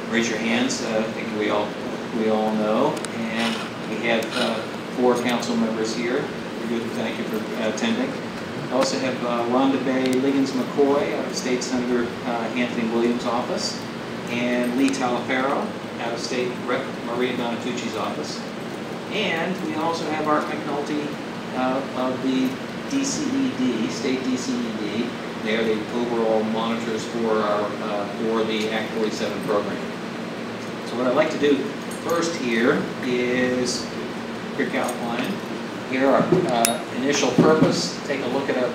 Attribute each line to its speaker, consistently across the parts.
Speaker 1: Raise your hands. I think we all know. And we have 4 council members here. Thank you for attending. I also have Rhonda Bay Liggins McCoy, out of State Senator Anthony Williams' office, and Lee Talafaro, out of State Rep Maria Donatucci's office. And we also have Art McNulty of the DCED, State DCED. They are the overall monitors for the Act 47 program. So what I'd like to do first here is quick outline. Here our initial purpose, take a look at our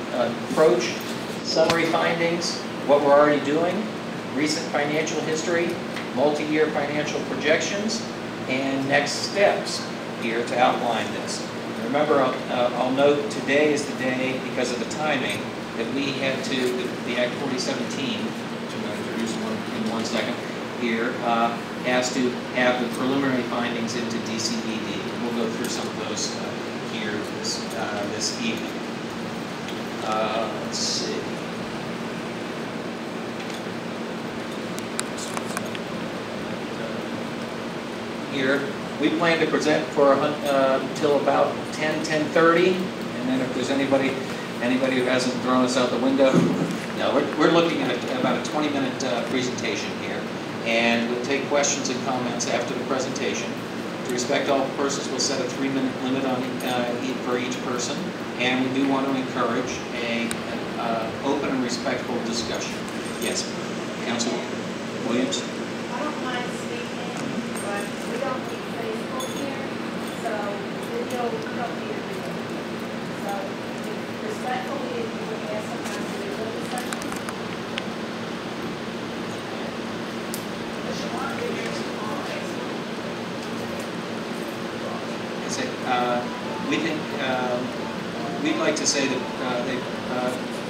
Speaker 1: approach, summary findings, what we're already doing, recent financial history, multi-year financial projections, and next steps here to outline this. Remember, I'll note today is the day, because of the timing, that we had to, the Act 47 team, which I'm going to introduce in one second here, has to have the preliminary findings into DCED. We'll go through some of those here this evening. Let's see. Here, we plan to present for until about 10:30, and then if there's anybody who hasn't thrown us out the window, no, we're looking at about a 20-minute presentation here, and we'll take questions and comments after the presentation. To respect all persons, we'll set a 3-minute limit on for each person, and we do want to encourage an open and respectful discussion. Yes, Councilwoman Williams.
Speaker 2: I don't mind speaking, but we don't need Facebook here, so video will come here. So respectfully, if you would ask someone to do the session.
Speaker 1: We think we'd like to say that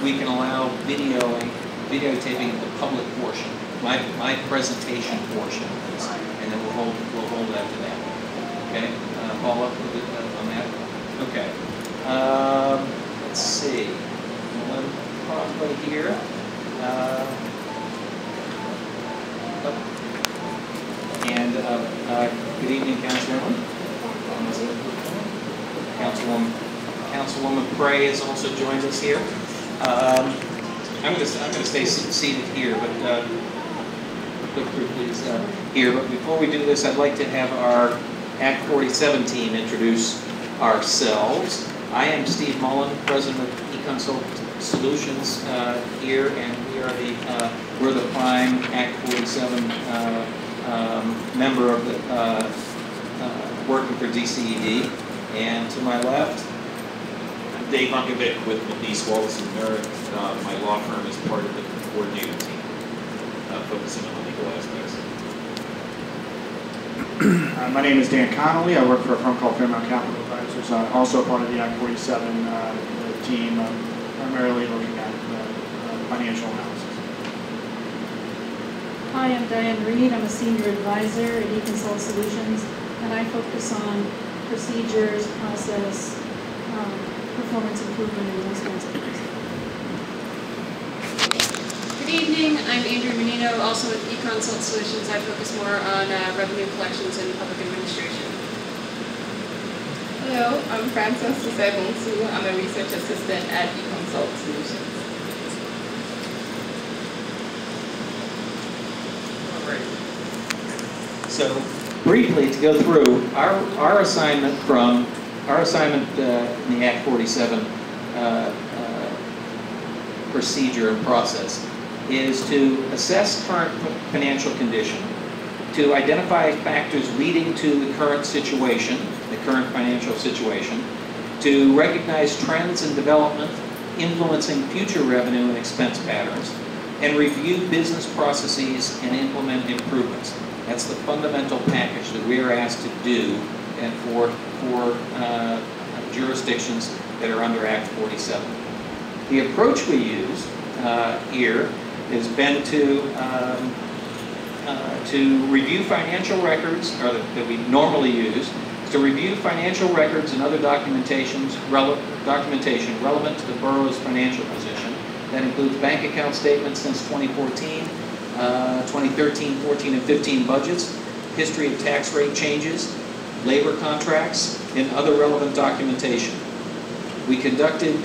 Speaker 1: we can allow videotaping of the public portion, my presentation portion, and then we'll hold after that. Okay, follow up with it, on that. Okay. Let's see. Probably here. Good evening, Councilwoman. Councilwoman Pray has also joined us here. I'm going to stay seated here, but feel free, please, here. But before we do this, I'd like to have our Act 47 team introduce ourselves. I am Steve Mullen, President of eConsult Solutions here, and we're the prime Act 47 member of the working for DCED. And to my left,
Speaker 3: I'm Dave Unkovic with McNeese Wallace & Merrick. My law firm is part of the coordinating team, focusing on legal aspects.
Speaker 4: My name is Dan Connolly. I work for a firm called Fairmount Capital Advisors, also part of the Act 47 team, primarily looking at financial analysis.
Speaker 5: Hi, I'm Diane Reed. I'm a senior advisor at eConsult Solutions, and I focus on procedures, process, performance improvement, and those kinds of things.
Speaker 6: Good evening. I'm Andrew Menino, also with eConsult Solutions. I focus more on revenue collections and public administration.
Speaker 7: Hello, I'm Frances Susebonsu. I'm a research assistant at eConsult Solutions.
Speaker 1: all right. So briefly, to go through our assignment in the Act 47 procedure and process is to assess current financial condition, to identify factors leading to the current situation, the current financial situation, to recognize trends and development influencing future revenue and expense patterns, and review business processes and implement improvements. That's the fundamental package that we are asked to do, and for jurisdictions that are under Act 47. The approach we use here has been to review financial records, or that we normally use, to review financial records and other documentation relevant to the borough's financial position. That includes bank account statements since 2014, 2013, 14, and 15 budgets, history of tax rate changes, labor contracts, and other relevant documentation. We conducted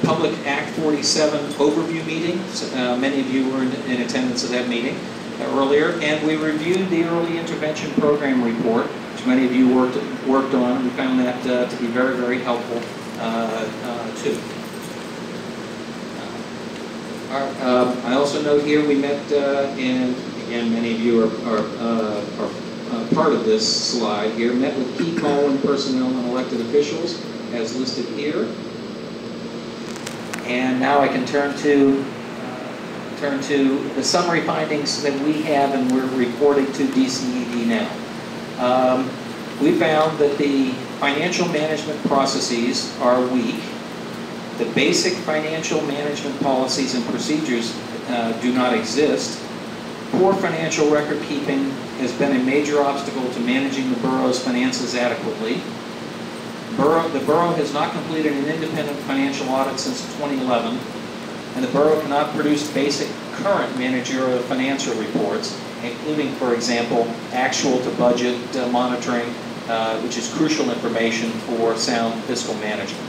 Speaker 1: Public Act 47 overview meetings. Many of you were in attendance at that meeting earlier, and we reviewed the Early Intervention Program report, which many of you worked on, and we found that to be very, very helpful too. I also note here we met, and again, many of you are part of this slide here, met with key Colwyn personnel and elected officials, as listed here. And now I can turn to the summary findings that we have and we're reporting to DCED now. We found that the financial management processes are weak. The basic financial management policies and procedures do not exist. Poor financial record keeping has been a major obstacle to managing the borough's finances adequately. The borough has not completed an independent financial audit since 2011, and the borough cannot produce basic current managerial financial reports, including, for example, actual to budget monitoring, which is crucial information for sound fiscal management.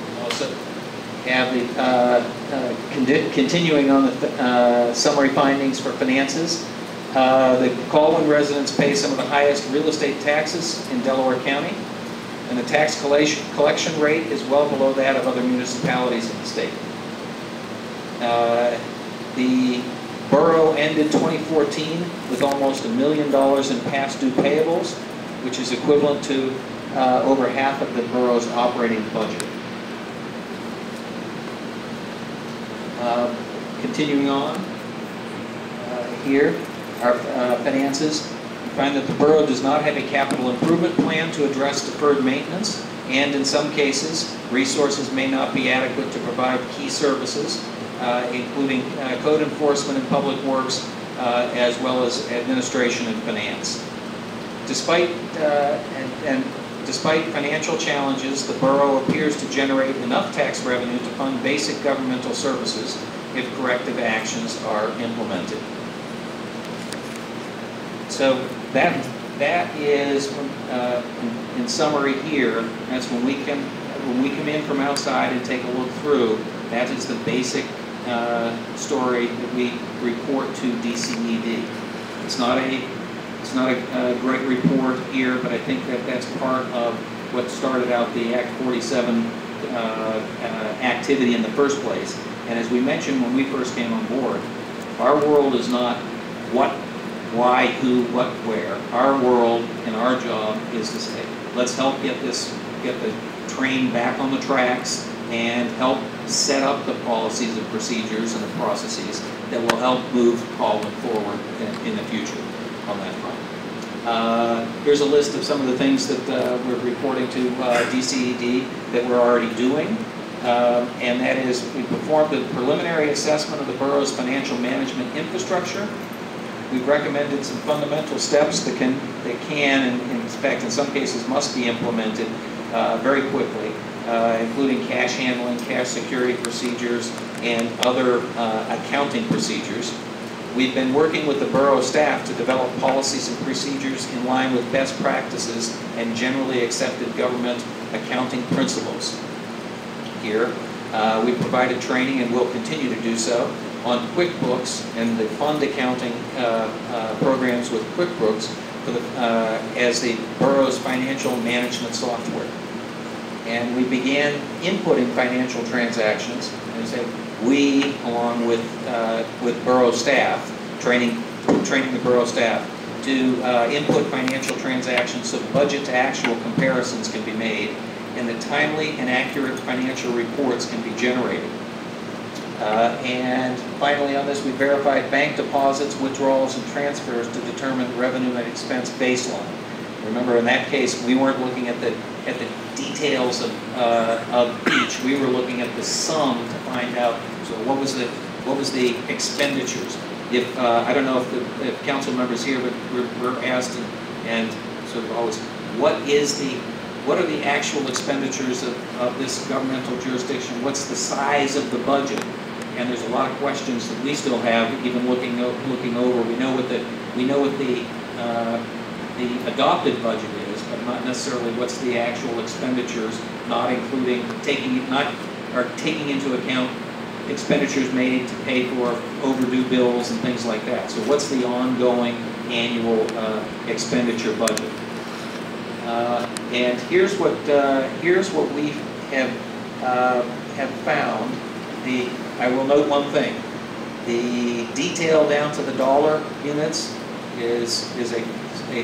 Speaker 1: We also have the continuing on the summary findings for finances. The Colwyn residents pay some of the highest real estate taxes in Delaware County, and the tax collection rate is well below that of other municipalities in the state. The borough ended 2014 with almost $1 million in past due payables, which is equivalent to over half of the borough's operating budget. Continuing on here. Our finances, we find that the borough does not have a capital improvement plan to address deferred maintenance, and in some cases, resources may not be adequate to provide key services, including code enforcement and public works, as well as administration and finance. Despite financial challenges, the borough appears to generate enough tax revenue to fund basic governmental services if corrective actions are implemented. So that is, in summary here, that's when we come in from outside and take a look through, that is the basic story that we report to DCED. It's not a great report here, but I think that that's part of what started out the Act 47 activity in the first place. And as we mentioned when we first came on board, our world is not what, why, who, what, where. Our world and our job is to say, let's help get the train back on the tracks and help set up the policies and procedures and the processes that will help move Colwyn forward in the future on that front. Here's a list of some of the things that we're reporting to DCED that we're already doing. And that is, we performed a preliminary assessment of the borough's financial management infrastructure. We've recommended some fundamental steps that can and in fact in some cases must be implemented very quickly, including cash handling, cash security procedures, and other accounting procedures. We've been working with the borough staff to develop policies and procedures in line with best practices and generally accepted government accounting principles. Here, we provided training and will continue to do so on QuickBooks and the fund accounting programs with QuickBooks for as the borough's financial management software. And we began inputting financial transactions, and say we, along with borough staff, training the borough staff to input financial transactions so budget to actual comparisons can be made and that timely and accurate financial reports can be generated. And finally on this, we verified bank deposits, withdrawals, and transfers to determine the revenue and expense baseline. Remember, in that case, we weren't looking at the details of each. We were looking at the sum to find out. So what was the expenditures? If I don't know if council members here, but we're asked and sort of always, what are the actual expenditures of this governmental jurisdiction? What's the size of the budget? and there's a lot of questions that we still have, even looking over. We know what the adopted budget is, but not necessarily what's the actual expenditures, not including taking into account expenditures made to pay for overdue bills and things like that. So what's the ongoing annual expenditure budget? And here's what we have found. I will note one thing: the detail down to the dollar units is a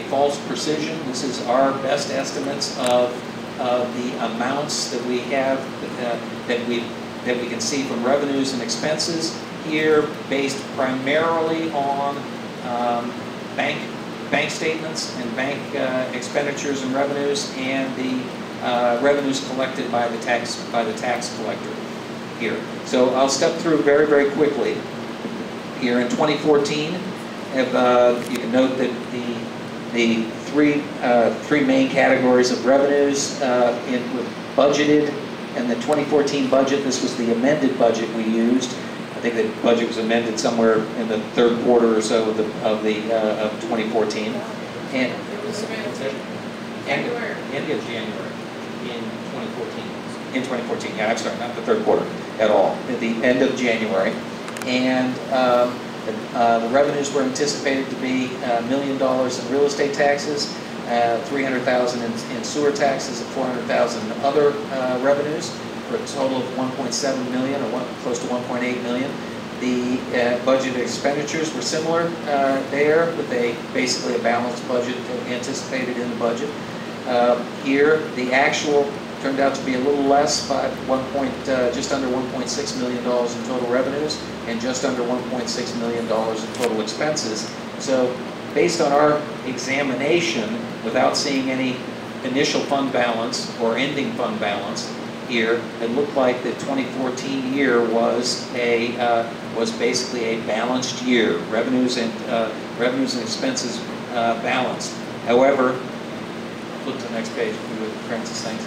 Speaker 1: false precision. This is our best estimates of the amounts that we have that we can see from revenues and expenses here, based primarily on bank statements and bank expenditures and revenues, and the revenues collected by the tax collector here. So I'll step through very, very quickly. Here in 2014, you can note that the three main categories of revenues were budgeted. And the 2014 budget, this was the amended budget we used. I think the budget was amended somewhere in the third quarter or so of 2014. And
Speaker 7: It was amended
Speaker 1: end of January in 2014. In 2014, yeah, I'm sorry, not the third quarter at all. At the end of January, and the revenues were anticipated to be $1 million in real estate taxes, $300,000 in sewer taxes, and $400,000 in other revenues, for a total of $1.7 million, or close to $1.8 million. The budgeted expenditures were similar there, with basically a balanced budget anticipated in the budget. Here, the actual turned out to be a little less, by just under $1.6 million in total revenues, and just under $1.6 million in total expenses. So, based on our examination, without seeing any initial fund balance or ending fund balance here, it looked like the 2014 year was basically a balanced year. Revenues and expenses balanced. However, flip to the next page if you would, Francis, thanks.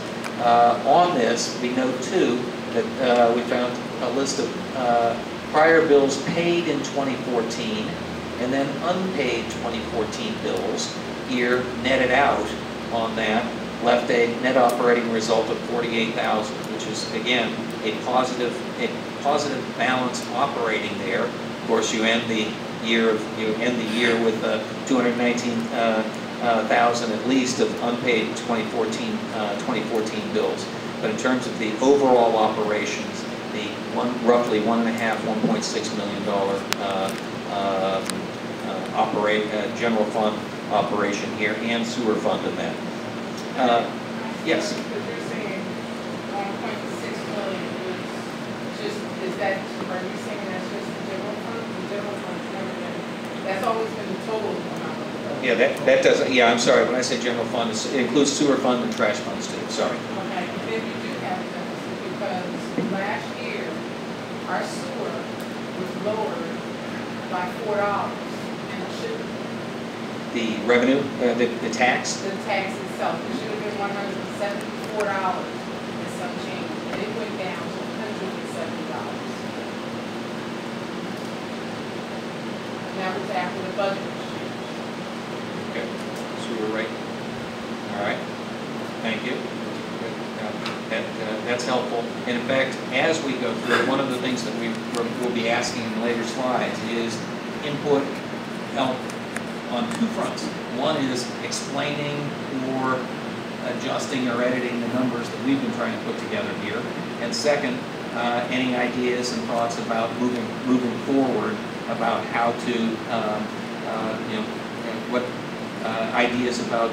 Speaker 1: On this, we note too that we found a list of prior bills paid in 2014 and then unpaid 2014 bills here netted out on that, left a net operating result of $48,000, which is again a positive balance operating there. Of course, you end the year with 219,000 at least of unpaid 2014 bills. But in terms of the overall operations, the roughly $1.6 million general fund operation here, and sewer fund in that. Yes.
Speaker 7: But you're saying 1.6 million are you saying that's just the general fund? The general fund's never been, that's always been the total amount of the budget.
Speaker 1: Yeah, that doesn't, yeah, I'm sorry, when I say general fund, it includes sewer fund and trash funds too, sorry.
Speaker 7: Okay, and then you do have a deficit because last year, our sewer was lowered by $4, and it should have.
Speaker 1: The revenue, the tax?
Speaker 7: The tax itself, it should have been $174 and some change, and it went down to $170. And that was after the budget was changed.
Speaker 1: Okay, so we're right. All right, thank you. That's helpful. And in fact, as we go through, one of the things that we'll be asking in later slides is input help on two fronts. One is explaining or adjusting or editing the numbers that we've been trying to put together here. And second, any ideas and thoughts about moving forward about how to, what ideas about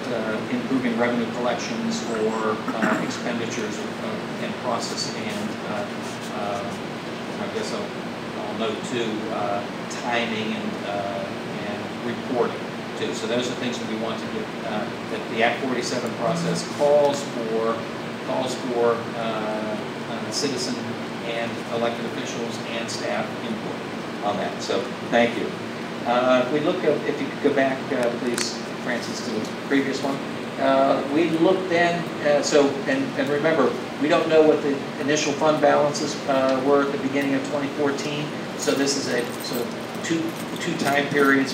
Speaker 1: improving revenue collections or expenditures and process, and I guess I'll note too, timing and reporting too. So those are things that we want to get, that the Act 47 process calls for citizen and elected officials and staff input on that. So thank you. If we look at, if you could go back, please, Francis, to the previous one. We looked then, and remember, we don't know what the initial fund balances were at the beginning of 2014, so this is a sort of two time periods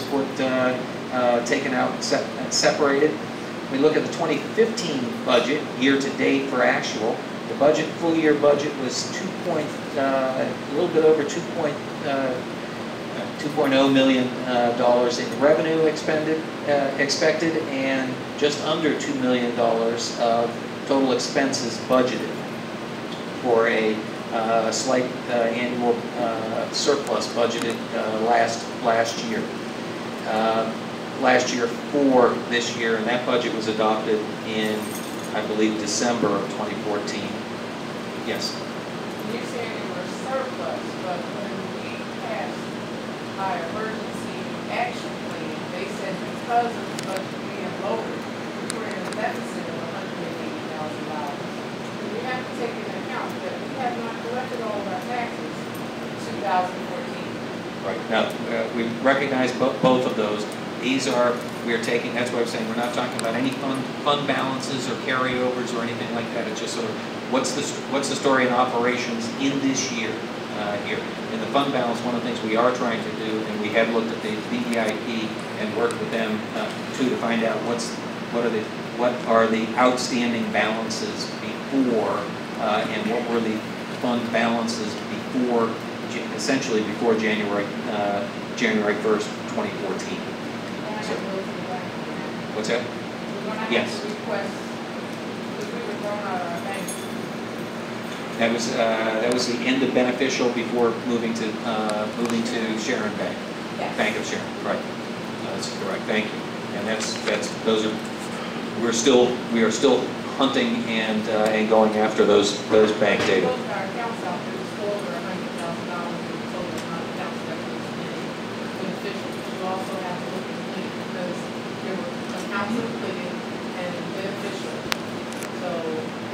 Speaker 1: taken out and separated. We look at the 2015 budget, year to date for actual. The budget, full year budget was a little bit over $2.0 million in revenue expected, and just under $2 million of total expenses budgeted, for a slight annual surplus budgeted last year. Last year for this year, and that budget was adopted in, I believe, December of 2014. Yes.
Speaker 7: You're saying it was surplus, but when we passed our emergency action plan, they said because of the budget being lowered, we were in a deficit of $180,000. And we have to take into account that we have not collected all of our taxes in 2014.
Speaker 1: Right. Now, we recognize both of those. These are, we're taking, that's what I'm saying, we're not talking about any fund balances or carryovers or anything like that. It's just sort of, what's the story in operations in this year here. In the fund balance, one of the things we are trying to do, and we have looked at the VEIP and worked with them too, to find out what are the outstanding balances before, and what were the fund balances before, essentially before January 1st, 2014. So, what's that? Yes. That was the end of beneficial before moving to Sharon Bank.
Speaker 7: Yes.
Speaker 1: Bank of Sharon, right? That's correct. Thank you. And we are still hunting and going after those bank data.
Speaker 7: Completed and beneficial. So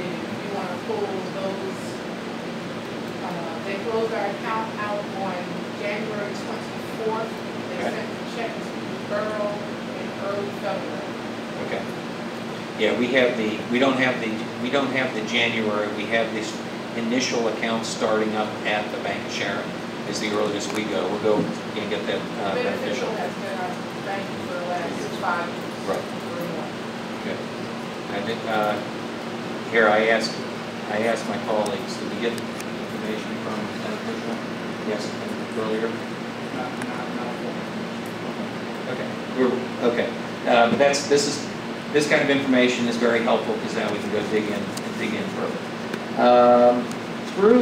Speaker 7: if you want to pull those, they closed our account out on January 24th. They sent the checks to Borough in early February.
Speaker 1: Okay. Yeah, we don't have the January. We have this initial account starting up at the Bank of Sharon is the earliest we go. We'll go and get that beneficial.
Speaker 7: Has been our bank for the last 5 years.
Speaker 1: Right. Okay. I think here I asked my colleagues, did we get information from beneficial? Yes, earlier. Okay. But this kind of information is very helpful because now we can go dig in further. Through